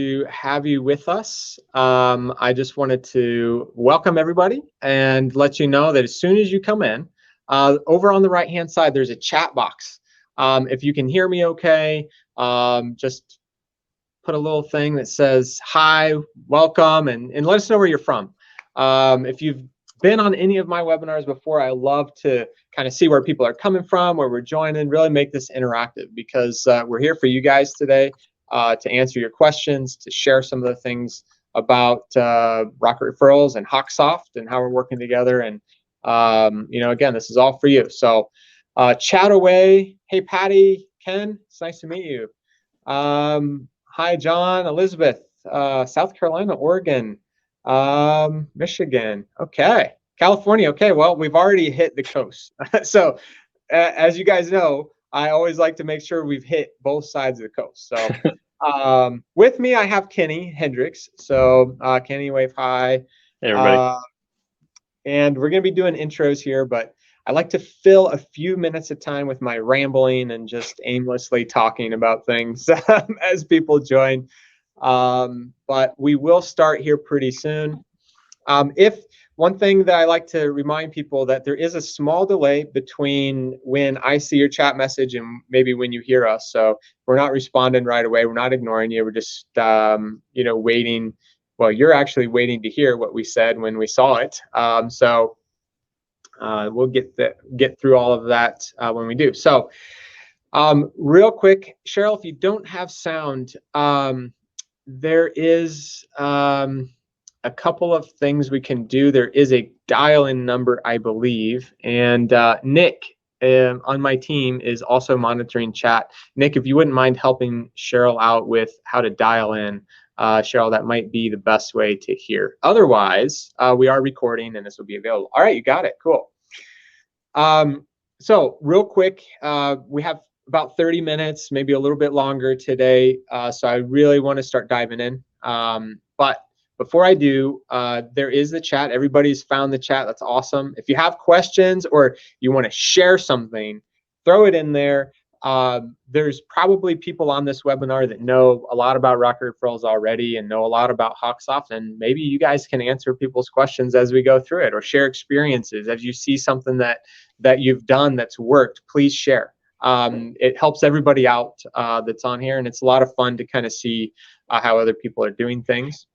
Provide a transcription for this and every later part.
to have you with us. I just wanted to welcome everybody and let you know that as soon as you come in, over on the right-hand side, there's a chat box. If you can hear me okay, just put a little thing that says, hi, welcome, and let us know where you're from. If you've been on any of my webinars before, I love to kind of see where people are coming from, where we're joining, really make this interactive because we're here for you guys today to answer your questions, to share some of the things about Rocket Referrals and HawkSoft and how we're working together. And, again, this is all for you. So chat away. Hey, Patty, Ken, it's nice to meet you. Hi, John, Elizabeth, South Carolina, Oregon, Michigan. Okay. California. Okay. Well, we've already hit the coast. So as you guys know, I always like to make sure we've hit both sides of the coast. So with me, I have Kenny Hendricks. So Kenny, wave hi. Hey, everybody. And we're going to be doing intros here, but I like to fill a few minutes of time with my rambling and just aimlessly talking about things as people join. But we will start here pretty soon. If one thing that I like to remind people that there is a small delay between when I see your chat message and maybe when you hear us. So we're not responding right away. We're not ignoring you. We're just, waiting. Well, you're actually waiting to hear what we said when we saw it. We'll get through all of that when we do. So real quick, Cheryl, if you don't have sound, there is a couple of things we can do. There is a dial-in number, I believe, and Nick on my team is also monitoring chat. Nick, if you wouldn't mind helping Cheryl out with how to dial in, Cheryl, that might be the best way to hear. Otherwise, we are recording and this will be available. All right, you got it. Cool. So real quick, we have about 30 minutes, maybe a little bit longer today. So I really want to start diving in. But before I do, there is the chat. Everybody's found the chat. That's awesome. If you have questions or you want to share something, throw it in there. There's probably people on this webinar that know a lot about Rocket Referrals already and know a lot about HawkSoft, and maybe you guys can answer people's questions as we go through it or share experiences. As you see something that you've done that's worked, please share. It helps everybody out that's on here, and it's a lot of fun to kind of see how other people are doing things.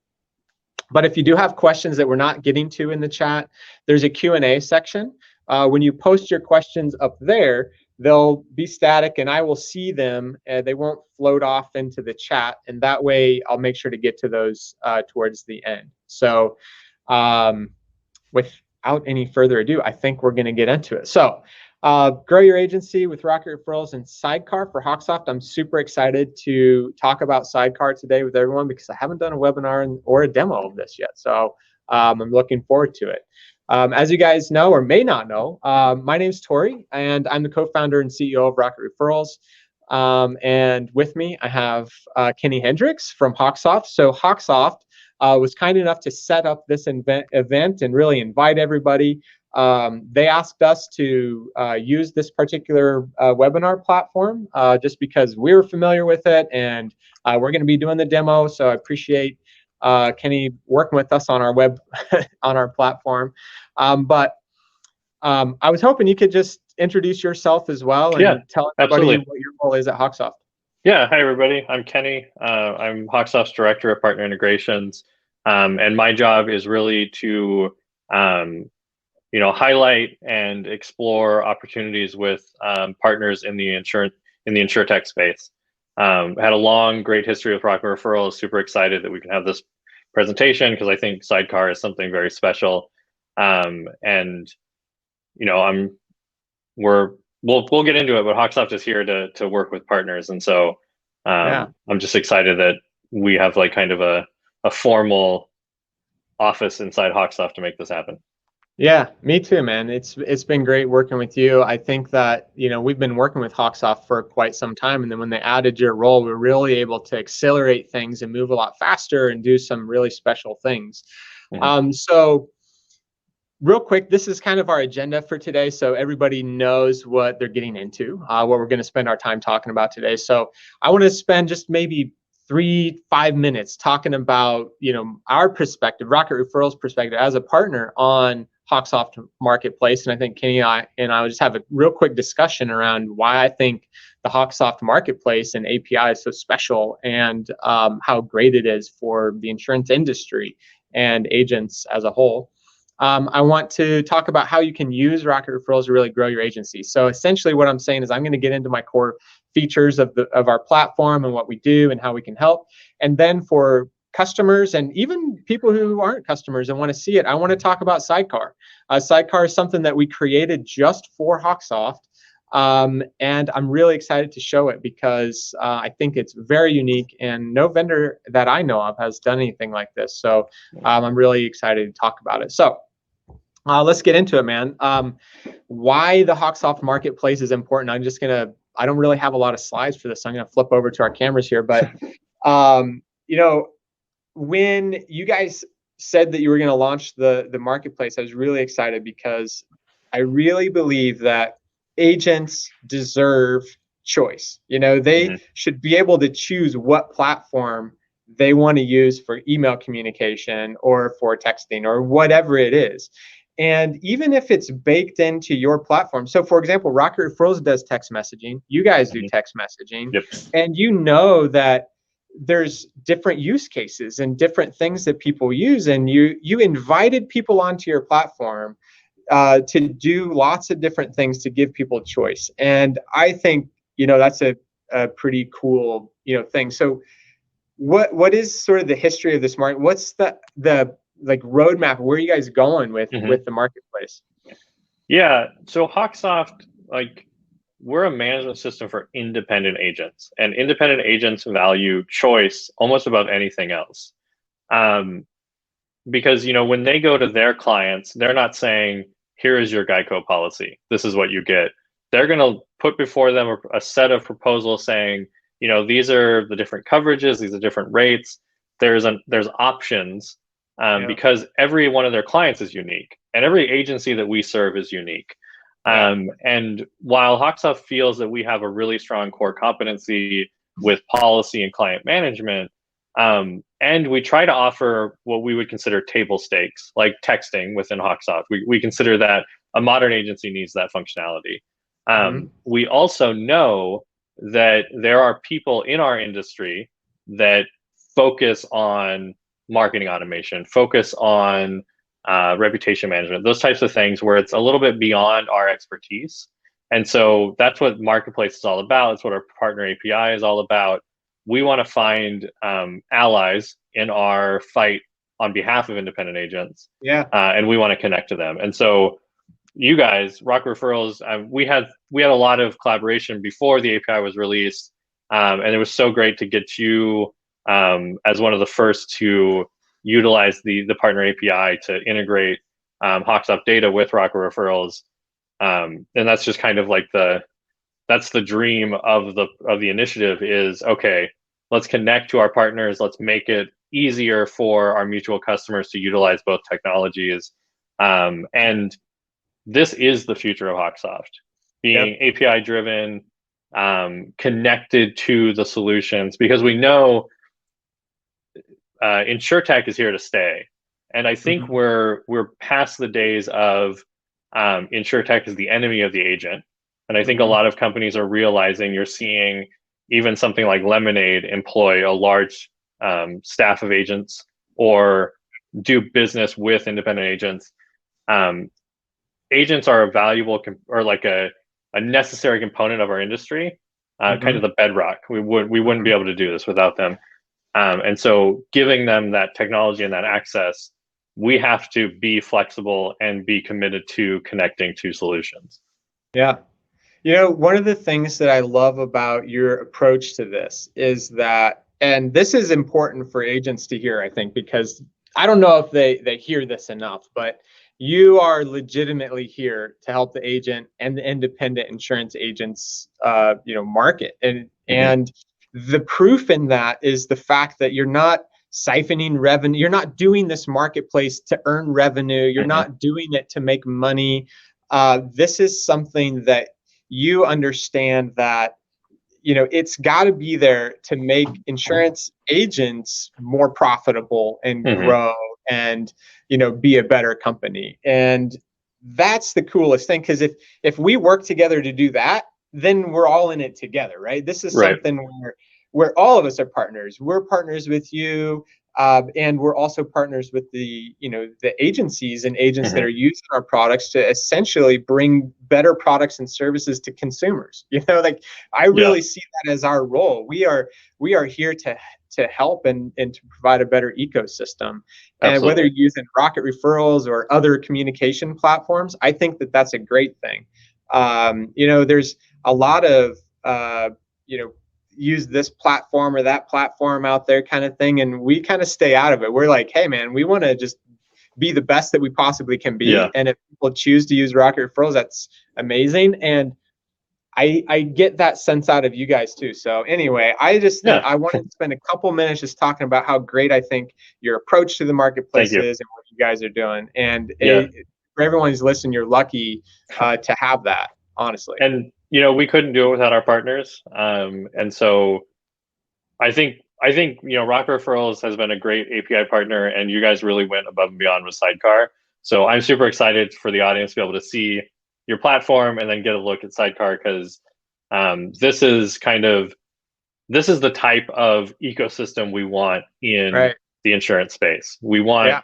But if you do have questions that we're not getting to in the chat, there's a Q&A section. When you post your questions up there, they'll be static and I will see them. They won't float off into the chat, and that way I'll make sure to get to those towards the end. So without any further ado, I think we're going to get into it. So grow your agency with Rocket Referrals and Sidecar for HawkSoft. I'm super excited to talk about Sidecar today with everyone because I haven't done a webinar or a demo of this yet. So I'm looking forward to it. As you guys know or may not know, my name's Tori, and I'm the co-founder and CEO of Rocket Referrals. And with me, I have Kenny Hendricks from HawkSoft. So HawkSoft was kind enough to set up this event and really invite everybody. They asked us to use this particular webinar platform just because we were familiar with it, and we're going to be doing the demo. So I appreciate Kenny working with us on our on our platform. But I was hoping you could just introduce yourself as well and tell everybody what your role is at HawkSoft. Yeah, hi everybody. I'm Kenny. I'm HawkSoft's Director of Partner Integrations, and my job is really to highlight and explore opportunities with partners in the insurtech space. Had a long, great history with Rocket Referrals. Super excited that we can have this presentation because I think Sidecar is something very special. We'll get into it, but HawkSoft is here to work with partners, and so I'm just excited that we have like kind of a formal office inside HawkSoft to make this happen. Yeah, me too, man. It's been great working with you. I think that, we've been working with HawkSoft for quite some time, and then when they added your role, we're really able to accelerate things and move a lot faster and do some really special things. Mm-hmm. So real quick, this is kind of our agenda for today, so everybody knows what they're getting into, what we're going to spend our time talking about today. So I want to spend just maybe 3-5 minutes talking about, our perspective, Rocket Referrals perspective as a partner on HawkSoft Marketplace. And I think Kenny and I will just have a real quick discussion around why I think the HawkSoft Marketplace and API is so special, and how great it is for the insurance industry and agents as a whole. I want to talk about how you can use Rocket Referrals to really grow your agency. So essentially what I'm saying is I'm going to get into my core features of our platform and what we do and how we can help. And then for customers and even people who aren't customers and want to see it, I want to talk about Sidecar. Sidecar is something that we created just for HawkSoft. And I'm really excited to show it because I think it's very unique, and no vendor that I know of has done anything like this. So I'm really excited to talk about it. So let's get into it, man. Why the HawkSoft Marketplace is important. I don't really have a lot of slides for this, so I'm gonna flip over to our cameras here. But when you guys said that you were gonna launch the marketplace, I was really excited because I really believe that agents deserve choice. They should be able to choose what platform they want to use for email communication or for texting or whatever it is. And even if it's baked into your platform. So for example, Rocket Referrals does text messaging. You guys do text messaging. Yep. And you know that there's different use cases and different things that people use. And you invited people onto your platform to do lots of different things to give people choice. And I think, that's a pretty cool, thing. So what is sort of the history of this market? What's the like roadmap? Where are you guys going with the marketplace? Yeah. So HawkSoft, we're a management system for independent agents, and independent agents value choice almost above anything else. Because, when they go to their clients, they're not saying, here is your Geico policy, this is what you get. They're going to put before them a set of proposals saying, these are the different coverages, these are different rates. There's options, because every one of their clients is unique, and every agency that we serve is unique. And while HawkSoft feels that we have a really strong core competency with policy and client management, and we try to offer what we would consider table stakes, like texting within HawkSoft. We consider that a modern agency needs that functionality. We also know that there are people in our industry that focus on marketing automation, focus on reputation management, those types of things where it's a little bit beyond our expertise. And so that's what Marketplace is all about. It's what our partner API is all about. We want to find allies in our fight on behalf of independent agents. And we want to connect to them. And so you guys, Rocket Referrals, we had a lot of collaboration before the API was released. And it was so great to get you as one of the first to utilize the partner API to integrate HawkSoft data with Rocket Referrals. And that's just kind of like that's the dream of the initiative is, okay, let's connect to our partners. Let's make it easier for our mutual customers to utilize both technologies. And this is the future of HawkSoft, being API driven, connected to the solutions, because we know InsurTech is here to stay. And I think we're past the days of InsurTech is the enemy of the agent. And I think a lot of companies are realizing, you're seeing even something like Lemonade employ a large staff of agents or do business with independent agents. Agents are a valuable or like a necessary component of our industry, kind of the bedrock. We wouldn't be able to do this without them. And so giving them that technology and that access, we have to be flexible and be committed to connecting to solutions. Yeah. One of the things that I love about your approach to this is that, and this is important for agents to hear, I think, because I don't know if they hear this enough, but you are legitimately here to help the agent and the independent insurance agents, market. And the proof in that is the fact that you're not siphoning revenue. You're not doing this marketplace to earn revenue. You're not doing it to make money. This is something that you understand that, it's got to be there to make insurance agents more profitable and Hmm. grow and, be a better company. And that's the coolest thing, because if we work together to do that, then we're all in it together, right? This is Right. something where all of us are partners. We're partners with you, and we're also partners with the agencies and agents that Hmm. are using our products to essentially bring better products and services to consumers. Like, I Yeah, really see that as our role. We are here to help and to provide a better ecosystem. And whether absolutely. you're using Rocket Referrals or other communication platforms, I think that that's a great thing. There's a lot of use this platform or that platform out there kind of thing, and we kind of stay out of it. We're like, hey man, we want to just be the best that we possibly can Yeah. be, and if people choose to use Rocket Referrals, that's amazing. And I get that sense out of you guys too. So anyway, I just think Yeah. I wanted to spend a couple minutes just talking about how great I think your approach to the Thank marketplace you. is and what you guys are doing. And Yeah. for everyone who's listening, you're lucky to have that, honestly. And we couldn't do it without our partners. And so I think Rocket Referrals has been a great API partner, and you guys really went above and beyond with Sidecar. So I'm super excited for the audience to be able to see your platform and then get a look at Sidecar, because this is the type of ecosystem we want in Right. the insurance space. We're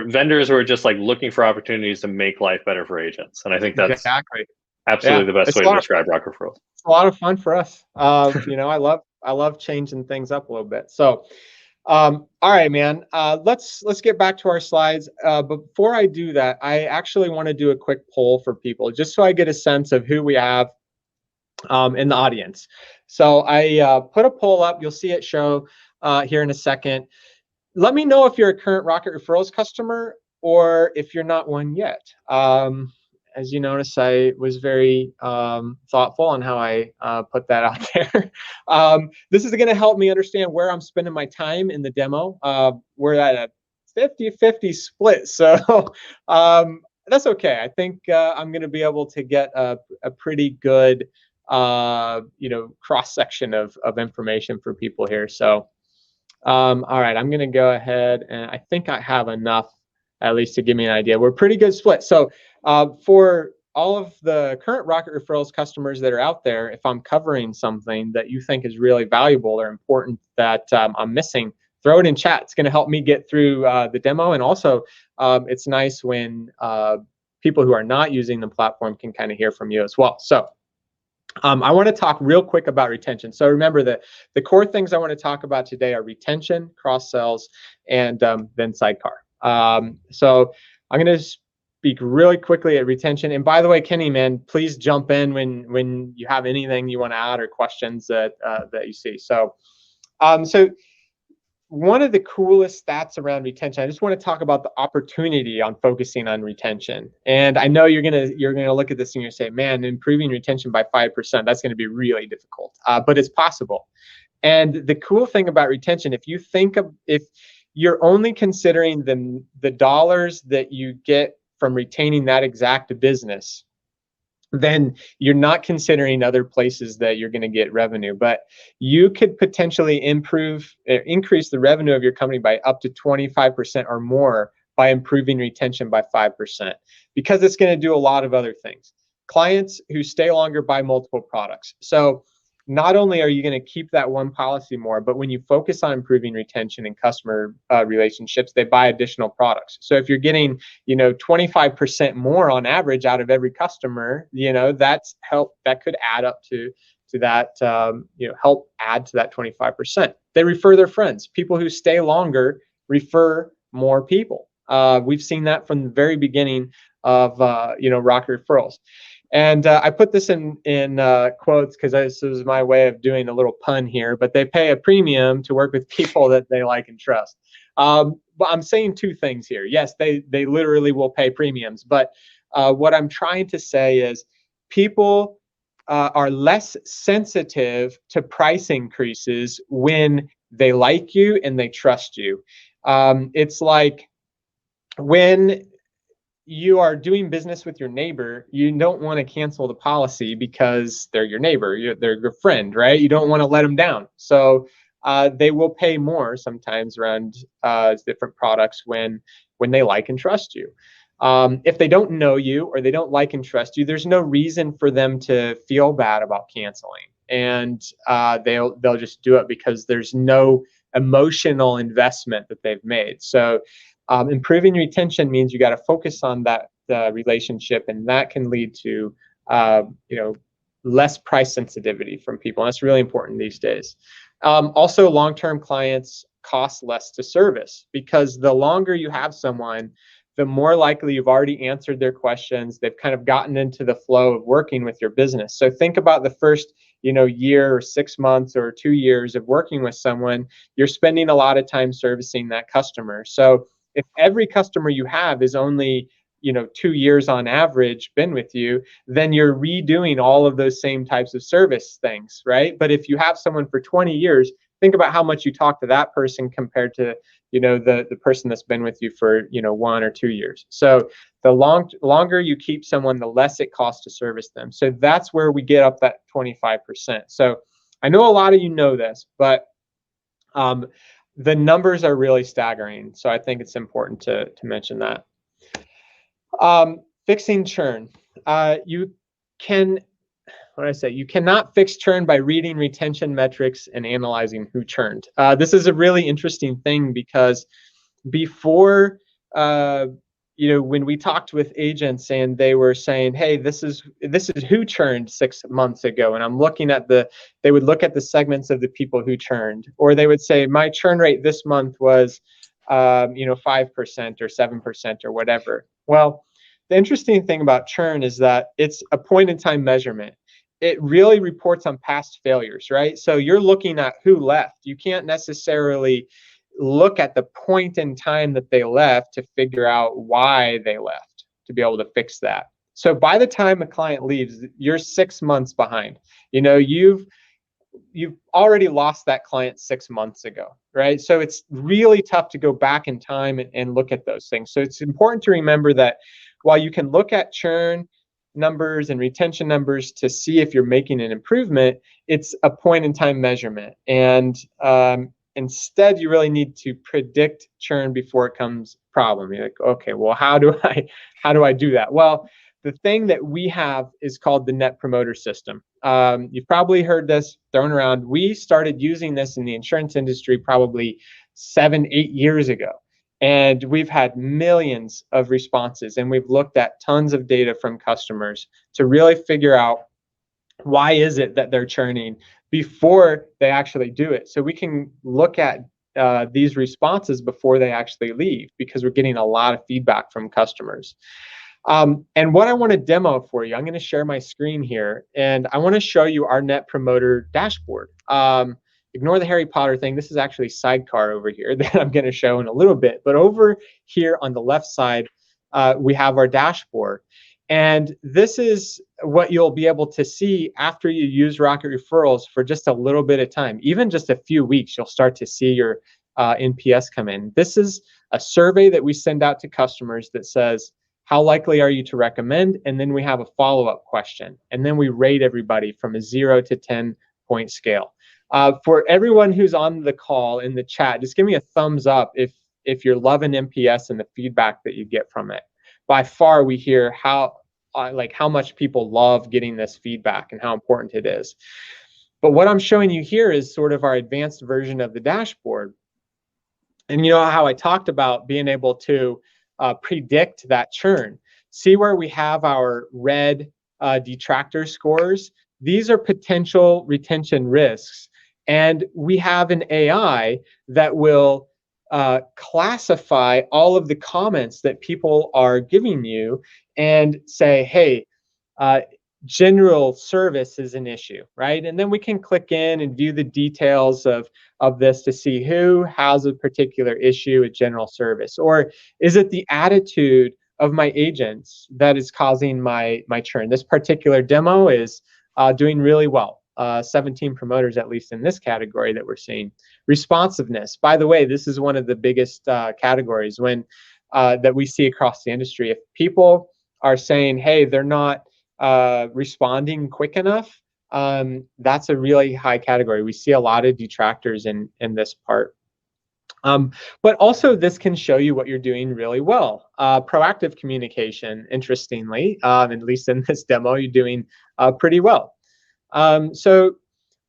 vendors who are just like looking for opportunities to make life better for agents, and I think that's Exactly. absolutely Yeah. the best It's way to describe Rocket Referrals. a lot of fun for us. I love changing things up a little bit. So, all right, man. Let's get back to our slides. But before I do that, I actually want to do a quick poll for people, just so I get a sense of who we have in the audience. So I put a poll up. You'll see it show here in a second. Let me know if you're a current Rocket Referrals customer or if you're not one yet. As you notice, I was very thoughtful on how I put that out there. This is going to help me understand where I'm spending my time in the demo. We're at a 50-50 split, so that's okay. I think I'm going to be able to get a pretty good cross section of information for people here. So. All right, I'm going to go ahead, and I think I have enough, at least, to give me an idea. We're pretty good split. So for all of the current Rocket Referrals customers that are out there, if I'm covering something that you think is really valuable or important that I'm missing, throw it in chat. It's going to help me get through the demo. And also, it's nice when people who are not using the platform can kind of hear from you as well. So I want to talk real quick about retention. So remember that the core things I want to talk about today are retention, cross sells, and then Sidecar. So I'm going to speak really quickly at retention. And by the way, Kenny, man, please jump in when you have anything you want to add or questions that you see. So one of the coolest stats around retention, I just want to talk about the opportunity on focusing on retention. And I know you're gonna look at this and you're say, man, improving retention by 5%, that's going to be really difficult, but it's possible. And the cool thing about retention, if you're only considering the dollars that you get from retaining that exact business, then you're not considering other places that you're going to get revenue. But you could potentially increase the revenue of your company by up to 25% or more by improving retention by 5%, because it's going to do a lot of other things. Clients who stay longer buy multiple products. So not only are you going to keep that one policy more, but when you focus on improving retention and customer relationships, they buy additional products. So if you're getting 25% more on average out of every customer, that could add up to that, help add to that 25%. They refer their friends. People who stay longer refer more people. We've seen that from the very beginning of Rocket Referrals. And I put this in quotes because this is my way of doing a little pun here, but they pay a premium to work with people that they like and trust. But I'm saying two things here. Yes, they literally will pay premiums, but what I'm trying to say is people are less sensitive to price increases when they like you and they trust you. It's like when you are doing business with your neighbor, you don't want to cancel the policy because they're your neighbor, they're your friend, right? You don't want to let them down. So they will pay more sometimes around different products when they like and trust you. If they don't know you or they don't like and trust you, there's no reason for them to feel bad about canceling, and they'll just do it because there's no emotional investment that they've made. So improving retention means you got to focus on that relationship, and that can lead to less price sensitivity from people. And that's really important these days. Also, long-term clients cost less to service, because the longer you have someone, the more likely you've already answered their questions. They've kind of gotten into the flow of working with your business. So think about the first year or 6 months or 2 years of working with someone. You're spending a lot of time servicing that customer. So if every customer you have is only 2 years on average been with you, then you're redoing all of those same types of service things, right? But if you have someone for 20 years, think about how much you talk to that person compared to the person that's been with you for 1 or 2 years. So the longer you keep someone, the less it costs to service them. So that's where we get up that 25%. So I know a lot of you know this, but the numbers are really staggering. So I think it's important to mention that. Fixing churn. You cannot fix churn by reading retention metrics and analyzing who churned. This is a really interesting thing, because before, when we talked with agents and they were saying, hey, this is who churned 6 months ago, and I'm looking at they would look at the segments of the people who churned, or they would say my churn rate this month was 5% or 7% or whatever. Well, the interesting thing about churn is that it's a point in time measurement. It really reports on past failures, right? So you're looking at who left. You can't necessarily look at the point in time that they left to figure out why they left, to be able to fix that. So by the time a client leaves, you're 6 months behind. You've already lost that client 6 months ago, right? So it's really tough to go back in time and look at those things. So it's important to remember that while you can look at churn numbers and retention numbers to see if you're making an improvement, it's a point in time measurement. And instead, you really need to predict churn before it comes problem. You're like, okay, well, how do I do that? Well, the thing that we have is called the Net Promoter System. You've probably heard this thrown around. We started using this in the insurance industry probably 7-8 years ago. And we've had millions of responses, and we've looked at tons of data from customers to really figure out why is it that they're churning before they actually do it. So we can look at these responses before they actually leave, because we're getting a lot of feedback from customers. And what I want to demo for you, I'm going to share my screen here, and I want to show you our Net Promoter dashboard. Ignore the Harry Potter thing. This is actually Sidecar over here that I'm going to show in a little bit. But over here on the left side, we have our dashboard. And this is what you'll be able to see after you use Rocket Referrals for just a little bit of time. Even just a few weeks, you'll start to see your NPS come in. This is a survey that we send out to customers that says, how likely are you to recommend? And then we have a follow-up question. And then we rate everybody from a 0 to 10-point scale. For everyone who's on the call in the chat, just give me a thumbs up if you're loving NPS and the feedback that you get from it. By far, we hear how much people love getting this feedback and how important it is. But what I'm showing you here is sort of our advanced version of the dashboard. And you know how I talked about being able to predict that churn. See where we have our red detractor scores? These are potential retention risks. And we have an AI that will classify all of the comments that people are giving you and say, hey, general service is an issue, right? And then we can click in and view the details of this to see who has a particular issue with general service. Or is it the attitude of my agents that is causing my churn? This particular demo is doing really well. 17 promoters, at least in this category that we're seeing. Responsiveness. By the way, this is one of the biggest categories. When that we see across the industry. If people are saying, hey, they're not responding quick enough, that's a really high category. We see a lot of detractors in this part. But also this can show you what you're doing really well. Proactive communication, interestingly, at least in this demo, you're doing pretty well. So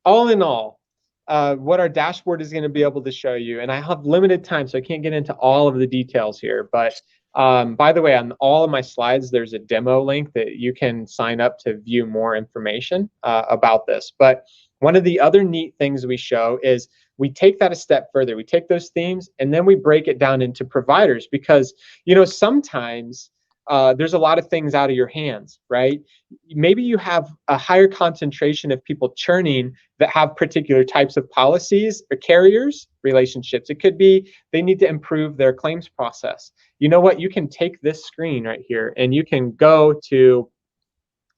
all in all, what our dashboard is going to be able to show you, and I have limited time, so I can't get into all of the details here, but by the way, on all of my slides, there's a demo link that you can sign up to view more information about this. But one of the other neat things we show is we take that a step further. We take those themes and then we break it down into providers, because, you know, sometimes there's a lot of things out of your hands, right? Maybe you have a higher concentration of people churning that have particular types of policies or carriers relationships. It could be they need to improve their claims process. You know what? You can take this screen right here and you can go to,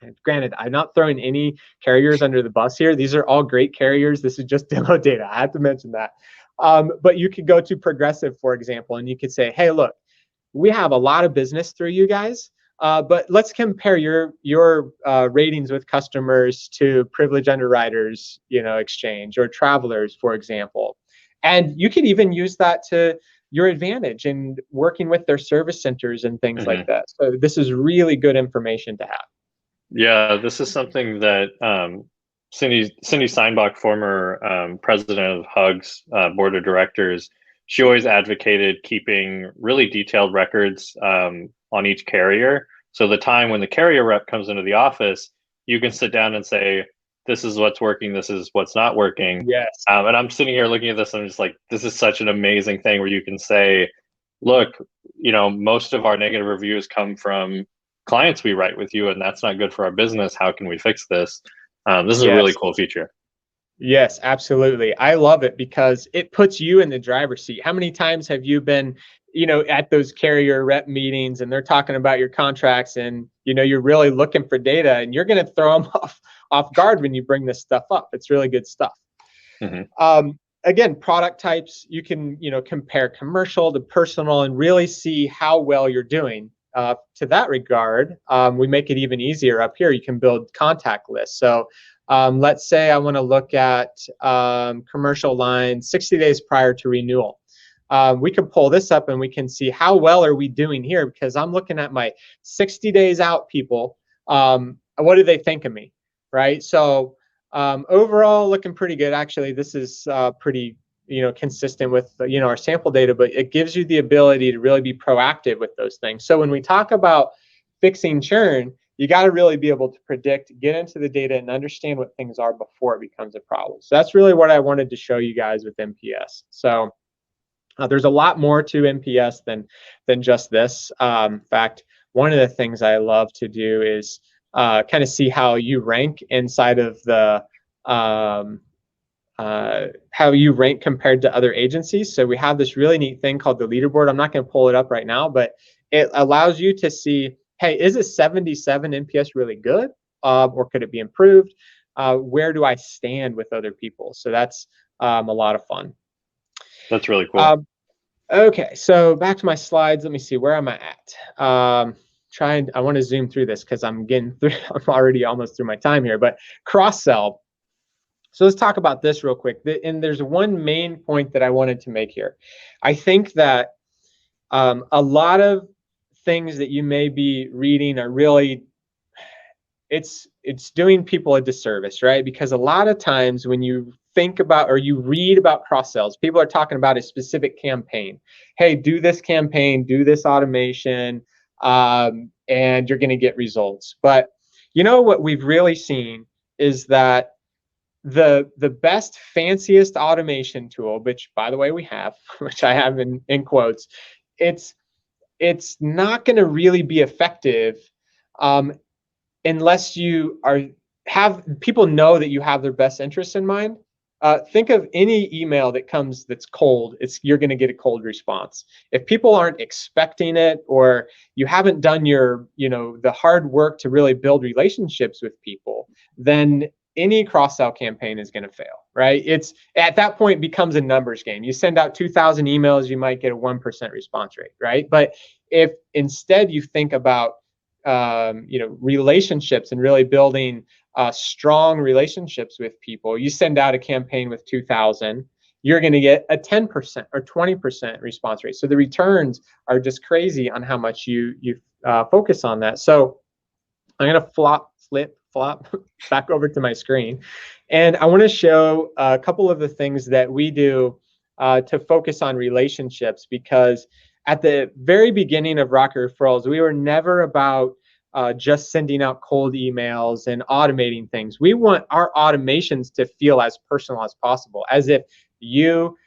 and granted, I'm not throwing any carriers under the bus here. These are all great carriers. This is just demo data. I have to mention that. But you could go to Progressive, for example, and you could say, hey, look, we have a lot of business through you guys, but let's compare your ratings with customers to Privilege Underwriters, you know, Exchange or Travelers, for example. And you can even use that to your advantage in working with their service centers and things like that. So this is really good information to have. Yeah, this is something that Cindy Steinbach, former president of HUG's board of directors, she always advocated keeping really detailed records on each carrier. So the time when the carrier rep comes into the office, you can sit down and say, this is what's working, this is what's not working. Yes. And I'm sitting here looking at this, and I'm just like, this is such an amazing thing where you can say, look, you know, most of our negative reviews come from clients we write with you, and that's not good for our business. How can we fix this? This is a really cool feature. Yes, absolutely. I love it because it puts you in the driver's seat. How many times have you been, you know, at those carrier rep meetings and they're talking about your contracts and, you know, you're really looking for data and you're going to throw them off guard when you bring this stuff up. It's really good stuff. Again, product types, you can, you know, compare commercial to personal and really see how well you're doing. To that regard, we make it even easier up here. You can build contact lists. So let's say I want to look at commercial lines 60 days prior to renewal. We can pull this up and we can see how well are we doing here, because I'm looking at my 60 days out people. What do they think of me, right? So overall, looking pretty good. Actually, this is pretty, you know, consistent with, you know, our sample data, but it gives you the ability to really be proactive with those things. So when we talk about fixing churn, you got to really be able to predict, get into the data and understand what things are before it becomes a problem. So that's really what I wanted to show you guys with NPS. So there's a lot more to NPS than just this. In fact, one of the things I love to do is kind of see how you rank inside of the how you rank compared to other agencies. So we have this really neat thing called the leaderboard. I'm not going to pull it up right now, but it allows you to see, hey, is a 77 NPS really good, or could it be improved? Where do I stand with other people? So that's a lot of fun. That's really cool. Okay, so back to my slides. Let me see, where am I at? I want to zoom through this because I'm getting through. I'm already almost through my time here. But cross-sell. So let's talk about this real quick. And there's one main point that I wanted to make here. I think that a lot of things that you may be reading are really, it's doing people a disservice, right? Because a lot of times when you think about or you read about cross sells, people are talking about a specific campaign. Hey, do this campaign, do this automation, and you're going to get results. But you know what we've really seen is that the best, fanciest automation tool, which by the way we have, which I have in quotes, it's not going to really be effective unless you have people know that you have their best interests in mind. Think of any email that comes that's cold. You're going to get a cold response. If people aren't expecting it, or you haven't done the hard work to really build relationships with people, then any cross-sell campaign is going to fail, right? It's at that point it becomes a numbers game. You send out 2,000 emails, you might get a 1% response rate, right? But if instead you think about relationships and really building strong relationships with people, you send out a campaign with 2,000, you're going to get a 10% or 20% response rate. So the returns are just crazy on how much you focus on that. So I'm going to flip back over to my screen. And I want to show a couple of the things that we do to focus on relationships, because at the very beginning of Rocket Referrals, we were never about just sending out cold emails and automating things. We want our automations to feel as personal as possible, as if you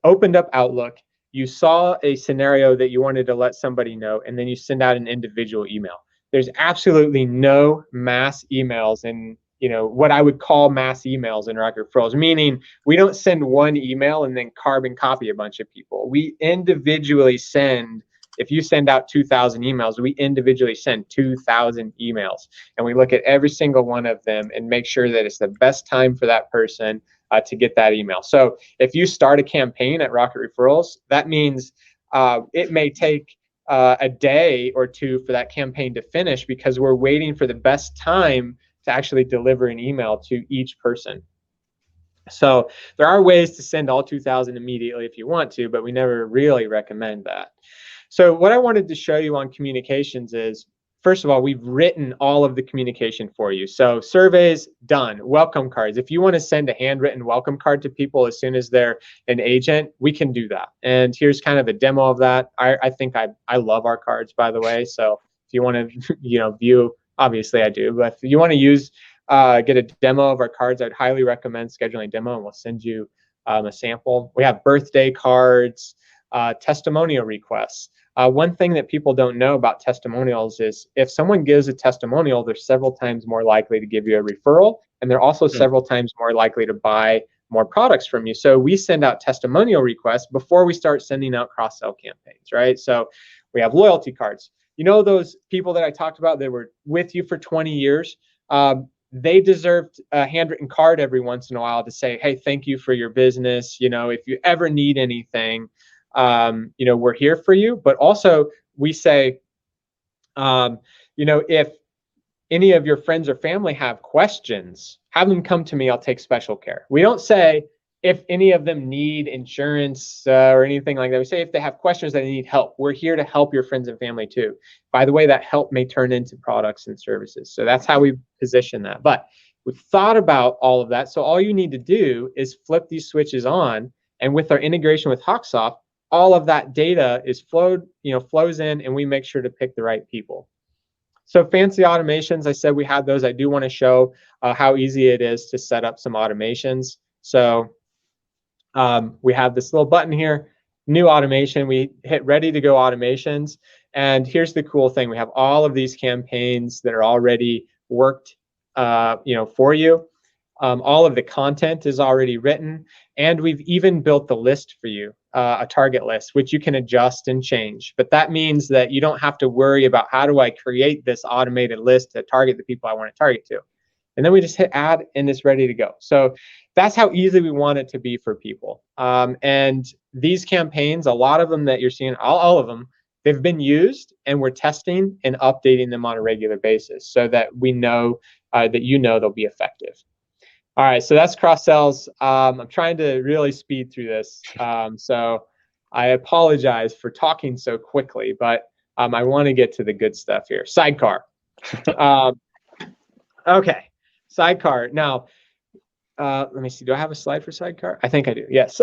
opened up Outlook, you saw a scenario that you wanted to let somebody know, and then you send out an individual email. There's absolutely no mass emails in, what I would call mass emails in Rocket Referrals, meaning we don't send one email and then carbon copy a bunch of people. We individually send, if you send out 2,000 emails, we individually send 2,000 emails. And we look at every single one of them and make sure that it's the best time for that person to get that email. So if you start a campaign at Rocket Referrals, that means it may take a day or two for that campaign to finish, because we're waiting for the best time to actually deliver an email to each person. So there are ways to send all 2,000 immediately if you want to, but we never really recommend that. So what I wanted to show you on communications is, first of all, we've written all of the communication for you. So surveys, done. Welcome cards. If you want to send a handwritten welcome card to people as soon as they're an agent, we can do that. And here's kind of a demo of that. I think I love our cards, by the way. So if you want to view, obviously I do, but if you want to get a demo of our cards, I'd highly recommend scheduling a demo, and we'll send you a sample. We have birthday cards, testimonial requests. One thing that people don't know about testimonials is if someone gives a testimonial, they're several times more likely to give you a referral, and they're also several times more likely to buy more products from you. So we send out testimonial requests before we start sending out cross-sell campaigns, right? So we have loyalty cards. Those people that I talked about that were with you for 20 years, they deserved a handwritten card every once in a while to say, hey, thank you for your business. If you ever need anything, we're here for you. But also we say, if any of your friends or family have questions, have them come to me, I'll take special care. We don't say if any of them need insurance or anything like that. We say if they have questions that they need help, we're here to help your friends and family too. By the way, that help may turn into products and services. So that's how we position that. But we've thought about all of that. So all you need to do is flip these switches on, and with our integration with HawkSoft, all of that data is flows in, and we make sure to pick the right people. So fancy automations, I said we had those. I do want to show how easy it is to set up some automations. So we have this little button here, new automation. We hit ready to go automations. And here's the cool thing. We have all of these campaigns that are already worked for you. All of the content is already written, and we've even built the list for you, a target list, which you can adjust and change. But that means that you don't have to worry about how do I create this automated list to target the people I want to target to. And then we just hit add, and it's ready to go. So that's how easy we want it to be for people. And these campaigns, a lot of them that you're seeing, all of them, they've been used, and we're testing and updating them on a regular basis so that we know that they'll be effective. All right, so that's cross sells. I'm trying to really speed through this, so I apologize for talking so quickly, but I want to get to the good stuff here. Sidecar. Okay, Sidecar. Now, let me see. Do I have a slide for Sidecar? I think I do. Yes.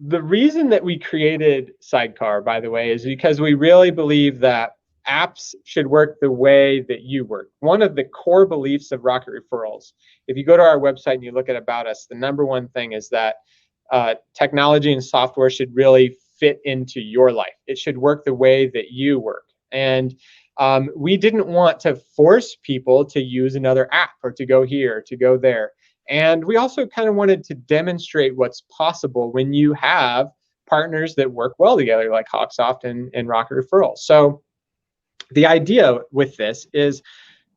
The reason that we created Sidecar, by the way, is because we really believe that apps should work the way that you work. One of the core beliefs of Rocket Referrals, if you go to our website and you look at About Us, the number one thing is that technology and software should really fit into your life. It should work the way that you work. And we didn't want to force people to use another app or to go here, or to go there. And we also kind of wanted to demonstrate what's possible when you have partners that work well together, like HawkSoft and Rocket Referrals. So the idea with this is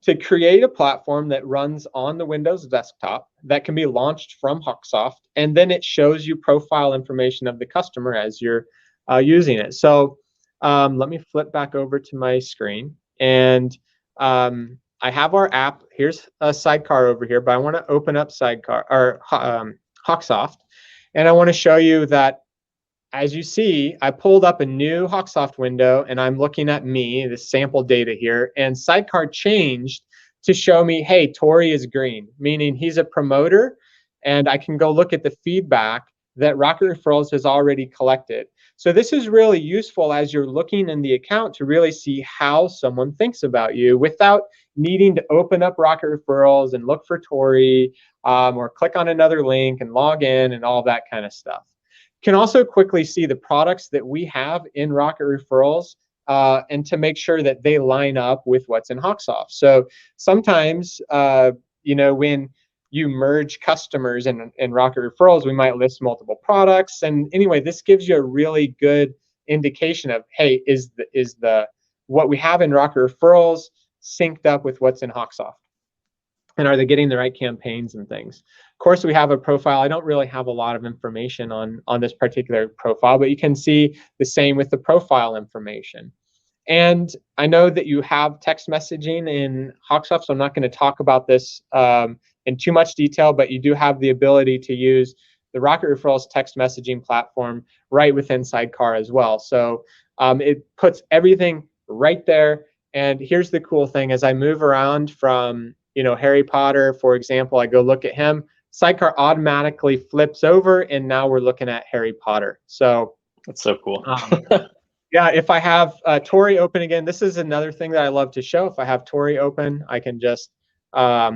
to create a platform that runs on the Windows desktop that can be launched from HawkSoft, and then it shows you profile information of the customer as you're using it. So let me flip back over to my screen, and I have our app. Here's a Sidecar over here, but I want to open up Sidecar or HawkSoft, and I want to show you that. As you see, I pulled up a new HawkSoft window, and I'm looking at me, the sample data here, and Sidecar changed to show me, hey, Tori is green, meaning he's a promoter, and I can go look at the feedback that Rocket Referrals has already collected. So this is really useful as you're looking in the account to really see how someone thinks about you without needing to open up Rocket Referrals and look for Tori, or click on another link and log in and all that kind of stuff. Can also quickly see the products that we have in Rocket Referrals, and to make sure that they line up with what's in HawkSoft. So sometimes, when you merge customers in Rocket Referrals, we might list multiple products. And anyway, this gives you a really good indication of, hey, is the what we have in Rocket Referrals synced up with what's in HawkSoft? And are they getting the right campaigns and things? Of course, we have a profile. I don't really have a lot of information on this particular profile, but you can see the same with the profile information. And I know that you have text messaging in HawkSoft, so I'm not going to talk about this in too much detail, but you do have the ability to use the Rocket Referrals text messaging platform right within Sidecar as well. So it puts everything right there. And here's the cool thing: as I move around from Harry Potter, for example, I go look at him, Sidecar automatically flips over, and now we're looking at Harry Potter. So that's so cool. Yeah, if I have Tori open again, this is another thing that I love to show. If I have Tori open, I can just, I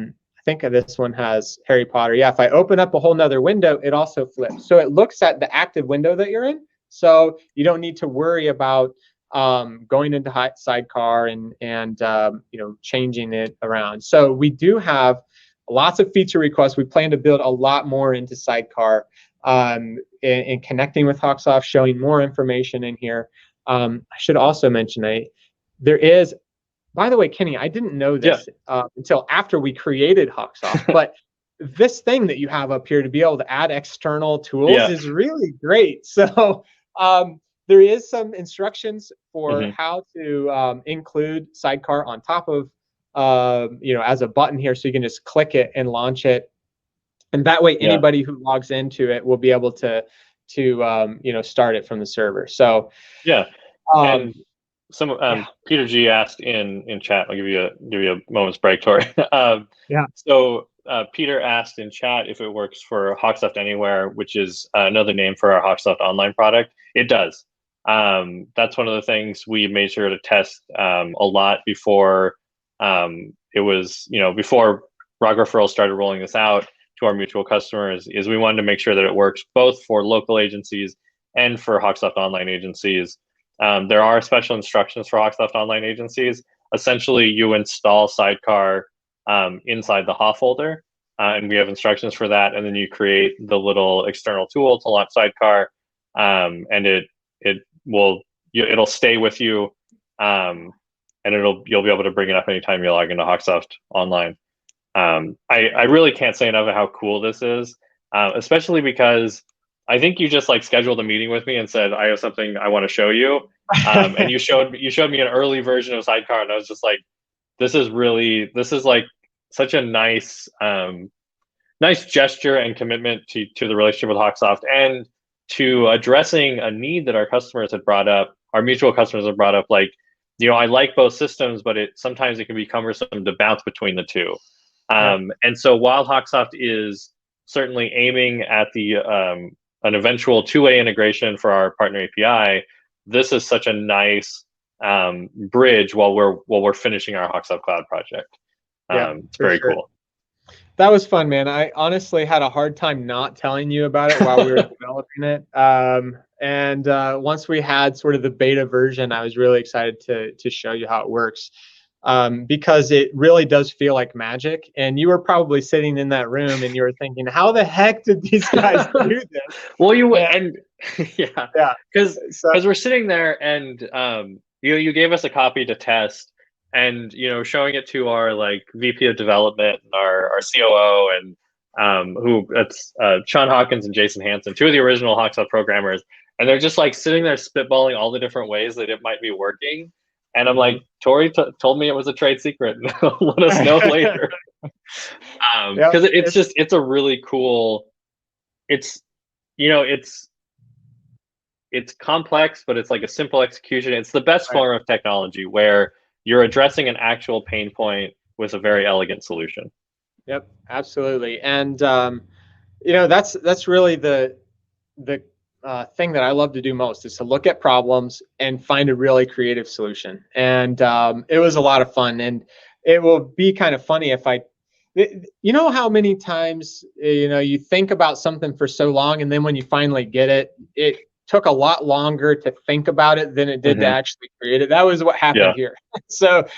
think this one has Harry Potter. Yeah, if I open up a whole nother window, it also flips. So it looks at the active window that you're in. So you don't need to worry about going into Sidecar and changing it around. So we do have lots of feature requests. We plan to build a lot more into Sidecar, in connecting with HawkSoft, showing more information in here. I should also mention there is, by the way, Kenny, I didn't know this until after we created HawkSoft, but this thing that you have up here to be able to add external tools is really great. So there is some instructions for how to include Sidecar on top of, as a button here, so you can just click it and launch it. And that way, anybody who logs into it will be able to start it from the server. So and Peter G asked in chat. I'll give you a moment's break, Tori. So Peter asked in chat if it works for HawkSoft Anywhere, which is another name for our HawkSoft Online product. It does. That's one of the things we made sure to test a lot before it was, before Rocket Referrals started rolling this out to our mutual customers, is we wanted to make sure that it works both for local agencies and for HawkSoft Online agencies. There are special instructions for HawkSoft Online agencies. Essentially, you install Sidecar inside the HA folder, and we have instructions for that. And then you create the little external tool to launch Sidecar, and it'll stay with you, and you'll be able to bring it up anytime you log into HawkSoft Online. I really can't say enough of how cool this is, especially because I think you just scheduled a meeting with me and said, I have something I want to show you. And you showed me an early version of Sidecar, and I was just like, this is such a nice gesture and commitment to the relationship with HawkSoft, and to addressing a need that our customers had brought up, our mutual customers have brought up, I like both systems, but sometimes it can be cumbersome to bounce between the two. And so while HawkSoft is certainly aiming at an eventual two-way integration for our partner API, this is such a nice bridge while we're finishing our HawkSoft Cloud project. It's very cool. That was fun, man. I honestly had a hard time not telling you about it while we were developing it. And once we had sort of the beta version, I was really excited to show you how it works. Because it really does feel like magic. And you were probably sitting in that room and you were thinking, how the heck did these guys do this? Well, because we're sitting there, and you gave us a copy to test, and showing it to our like VP of development and our COO, and who it's Sean Hawkins and Jason Hansen, two of the original HawkSoft programmers, and they're just like sitting there spitballing all the different ways that it might be working. And I'm like, Tori told me it was a trade secret. Let us know later. Yeah, Because it's a really cool. It's it's complex, but it's like a simple execution. It's the best right. form of technology where you're addressing an actual pain point with a very elegant solution. Yep, absolutely. And that's really the thing that I love to do most, is to look at problems and find a really creative solution. And it was a lot of fun. And it will be kind of funny if you know how many times you think about something for so long, and then when you finally get it, it took a lot longer to think about it than it did to actually create it. That was what happened here. So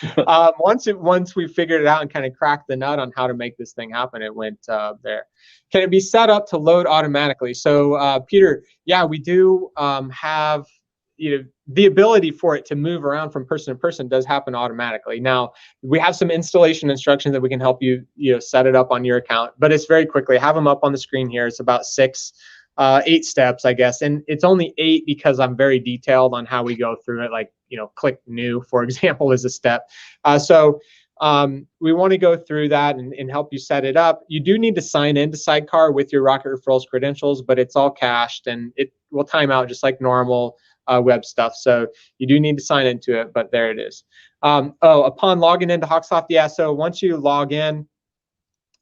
once we figured it out and kind of cracked the nut on how to make this thing happen, it went there. Can it be set up to load automatically? So Peter, yeah, we do have the ability for it to move around from person to person does happen automatically. Now, we have some installation instructions that we can help you set it up on your account, but it's very quickly. I have them up on the screen here. It's about 8 steps, I guess, and it's only 8 because I'm very detailed on how we go through it. Like, click new, for example, is a step. So we want to go through that and help you set it up. You do need to sign into Sidecar with your Rocket Referrals credentials, but it's all cached and it will time out just like normal web stuff. So you do need to sign into it, but there it is. Upon logging into HawkSoft, yeah, so once you log in,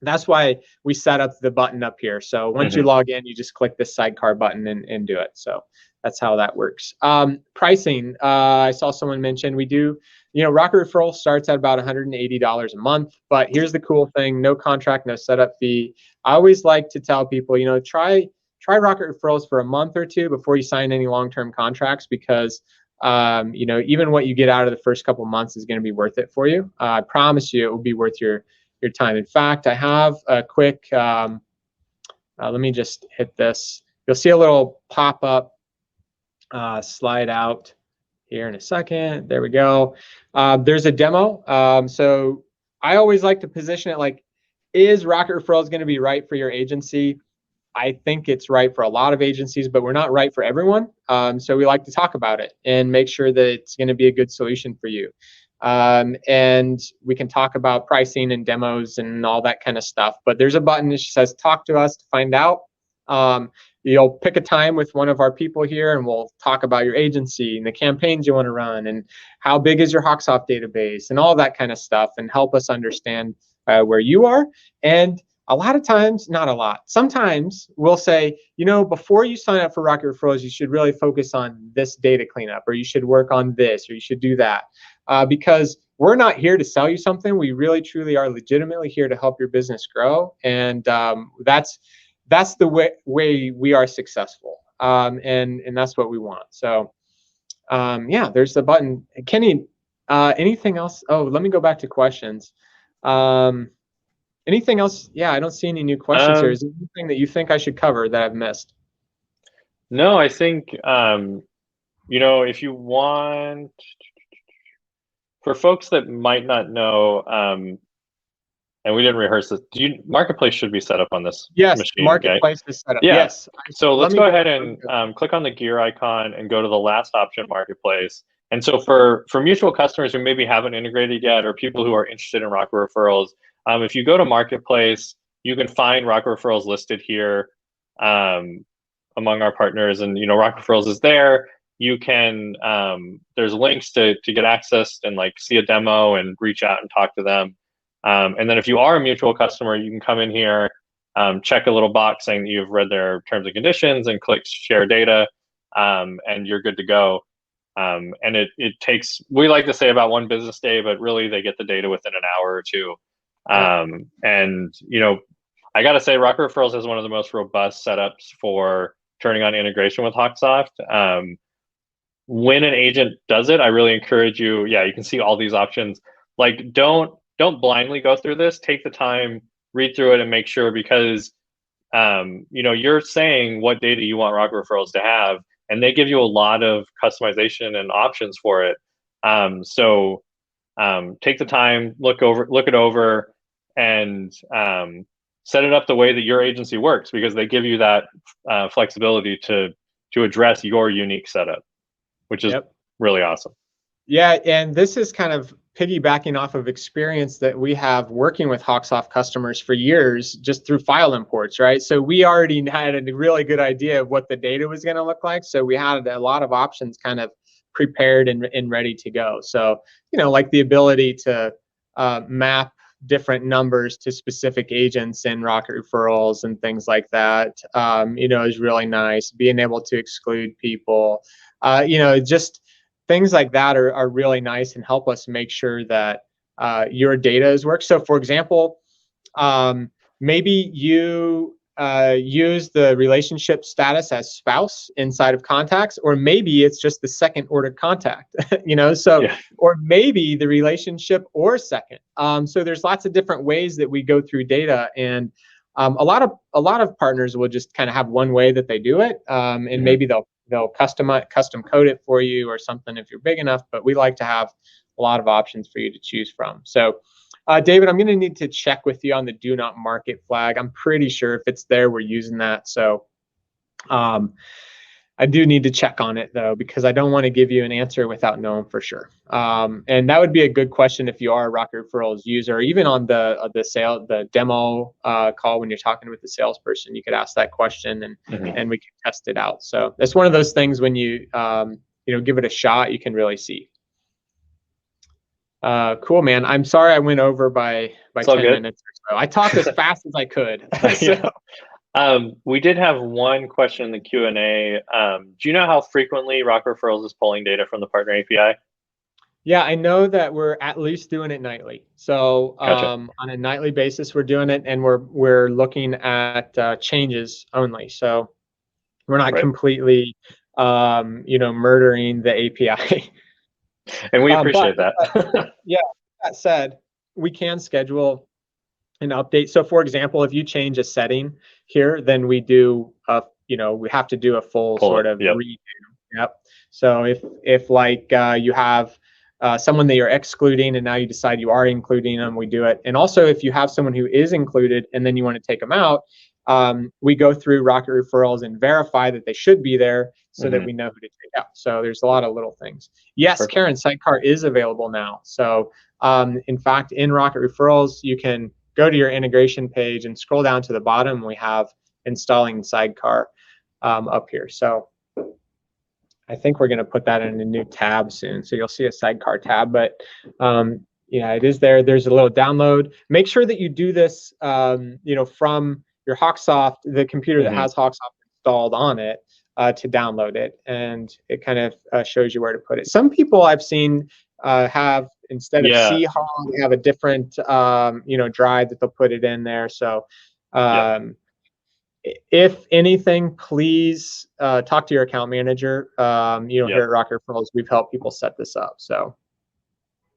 that's why we set up the button up here. So once you log in, you just click this Sidecar button and do it. So that's how that works. Pricing, I saw someone mention we do, Rocket Referral starts at about $180 a month, but here's the cool thing: no contract, no setup fee. I always like to tell people, try Rocket Referrals for a month or two before you sign any long-term contracts, because even what you get out of the first couple months is going to be worth it for you. I promise you it will be worth your time. In fact, I have a quick, let me just hit this. You'll see a little pop-up slide out here in a second. There we go. There's a demo. So I always like to position it like, is Rocket Referrals going to be right for your agency? I think it's right for a lot of agencies, but we're not right for everyone. So we like to talk about it and make sure that it's going to be a good solution for you. And we can talk about pricing and demos and all that kind of stuff. But there's a button that says talk to us to find out. You'll pick a time with one of our people here and we'll talk about your agency and the campaigns you want to run and how big is your HawkSoft database and all that kind of stuff, and help us understand where you are. And a lot of times, not a lot, sometimes we'll say, before you sign up for Rocket Referrals, you should really focus on this data cleanup, or you should work on this, or you should do that. Because we're not here to sell you something. We really, truly are legitimately here to help your business grow. And that's the way we are successful. And that's what we want. So yeah, there's the button. Kenny, anything else? Oh, let me go back to questions. Anything else? Yeah, I don't see any new questions here. Is there anything that you think I should cover that I've missed? No, I think, if you want, for folks that might not know, and we didn't rehearse this, Marketplace should be set up on this machine. Marketplace is set up. Yeah. Yes. So let's go ahead and click on the gear icon and go to the last option, Marketplace. And so for mutual customers who maybe haven't integrated yet, or people who are interested in Rocket Referrals, if you go to Marketplace, you can find Rocket Referrals listed here among our partners, and Rocket Referrals is there. You can there's links to get access and like see a demo and reach out and talk to them. And then if you are a mutual customer, you can come in here, check a little box saying that you've read their terms and conditions, and click share data, and you're good to go. And it takes, we like to say, about 1 business day, but really they get the data within an hour or two. And I got to say, Rocket Referrals has one of the most robust setups for turning on integration with HawkSoft. When an agent does it, I really encourage you. Yeah, you can see all these options. Like, don't blindly go through this. Take the time, read through it, and make sure, because you're saying what data you want Rocket Referrals to have, and they give you a lot of customization and options for it. So take the time, look it over, and set it up the way that your agency works, because they give you that flexibility to address your unique setup, which is really awesome. Yeah, and this is kind of piggybacking off of experience that we have working with HawkSoft customers for years, just through file imports, right? So we already had a really good idea of what the data was going to look like. So we had a lot of options kind of prepared and ready to go. So, like the ability to map different numbers to specific agents in Rocket Referrals and things like that, is really nice. Being able to exclude people, just things like that are really nice and help us make sure that your data is worked. So for example, maybe you use the relationship status as spouse inside of contacts, or maybe it's just the second ordered contact, or maybe the relationship or second. So there's lots of different ways that we go through data, and a lot of partners will just kind of have one way that they do it, and maybe they'll custom code it for you or something if you're big enough, but we like to have a lot of options for you to choose from. So David, I'm going to need to check with you on the do not market flag. I'm pretty sure if it's there, we're using that. So I do need to check on it though, because I don't want to give you an answer without knowing for sure. And that would be a good question if you are a Rocket Referrals user, or even on the demo call when you're talking with the salesperson, you could ask that question and we can test it out. So that's one of those things when you give it a shot, you can really see. Cool, man. I'm sorry I went over by 10 minutes or so. I talked as fast as I could. We did have one question in the Q&A. Do you know how frequently Rocket Referrals is pulling data from the partner API? Yeah, I know that we're at least doing it nightly. So Gotcha. On a nightly basis, we're doing it, and we're looking at changes only. So we're not completely murdering the API. And we appreciate that. Yeah, that said, we can schedule an update. So for example, if you change a setting here, then we do we have to do a full sort of redo. Yep. So if like you have someone that you're excluding and now you decide you are including them, we do it. And also if you have someone who is included and then you want to take them out, we go through Rocket Referrals and verify that they should be there so that we know who to take out. So there's a lot of little things. Yes, Perfect. Karen, Sidecar is available now. So in fact, in Rocket Referrals, you can go to your integration page and scroll down to the bottom. We have installing Sidecar up here. So I think we're going to put that in a new tab soon. So you'll see a Sidecar tab, but yeah, it is there. There's a little download. Make sure that you do this, from your HawkSoft, the computer that has HawkSoft installed on it, to download it, and it kind of shows you where to put it. Some people I've seen have, instead of C-Hall, they have a different drive that they'll put it in there. So if anything, please talk to your account manager. Here at Rocket Referrals, we've helped people set this up. So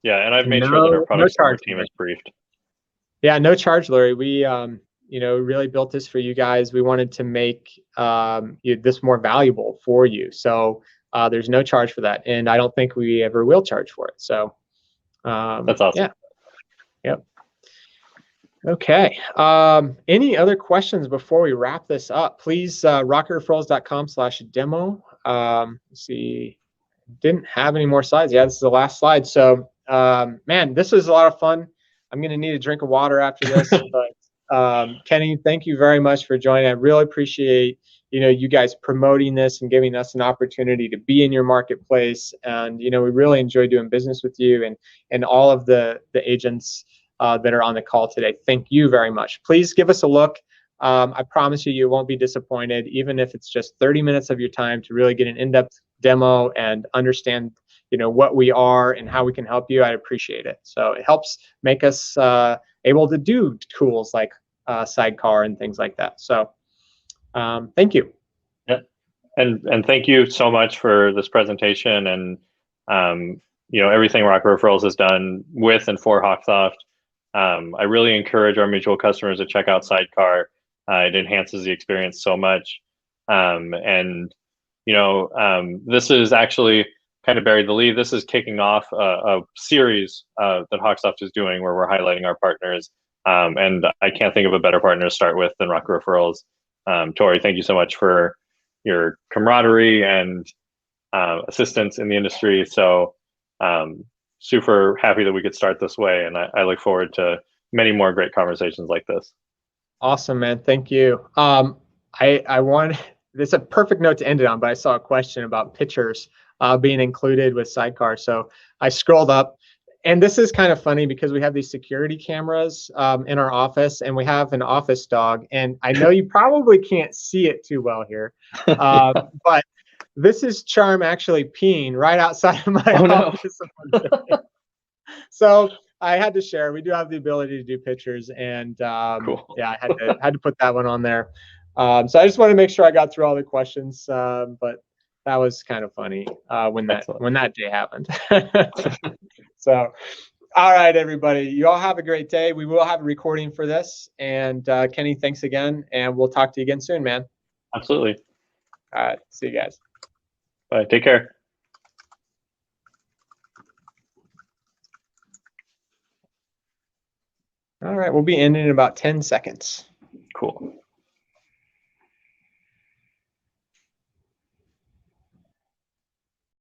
yeah, and I've made sure that our product support team is briefed. Yeah, no charge, Larry. We really built this for you guys. We wanted to make this more valuable for you. So there's no charge for that, and I don't think we ever will charge for it. So that's awesome. Yeah. Yep. Okay. Any other questions before we wrap this up? Please, rocketreferrals.com/demo. Let's see. Didn't have any more slides. Yeah, this is the last slide. So, man, this was a lot of fun. I'm going to need a drink of water after this. But Kenny, thank you very much for joining. I really appreciate you guys promoting this and giving us an opportunity to be in your marketplace. And we really enjoy doing business with you and all of the agents that are on the call today. Thank you very much. Please give us a look. I promise you won't be disappointed, even if it's just 30 minutes of your time to really get an in-depth demo and understand what we are and how we can help you. I appreciate it. So it helps make us able to do tools like Sidecar and things like that. So thank you. Yeah, and thank you so much for this presentation and everything Rocket Referrals has done with and for HawkSoft. I really encourage our mutual customers to check out Sidecar. It enhances the experience so much. This is actually kind of buried the lead. This is kicking off a series that HawkSoft is doing where we're highlighting our partners. And I can't think of a better partner to start with than Rocket Referrals. Tori, thank you so much for your camaraderie and assistance in the industry. So super happy that we could start this way. And I look forward to many more great conversations like this. Awesome, man. Thank you. I want, this is a perfect note to end it on, but I saw a question about pictures being included with Sidecar. So I scrolled up, and this is kind of funny because we have these security cameras in our office, and we have an office dog. And I know you probably can't see it too well here, but this is Charm actually peeing right outside of my office. No. So I had to share. We do have the ability to do pictures, and Cool. yeah, I had to put that one on there. So I just want to make sure I got through all the questions, but that was kind of funny when that day happened. So, all right, everybody, you all have a great day. We will have a recording for this, and Kenny, thanks again, and we'll talk to you again soon, man. Absolutely. All right, see you guys. Bye. Take care. All right, we'll be ending in about 10 seconds. Cool.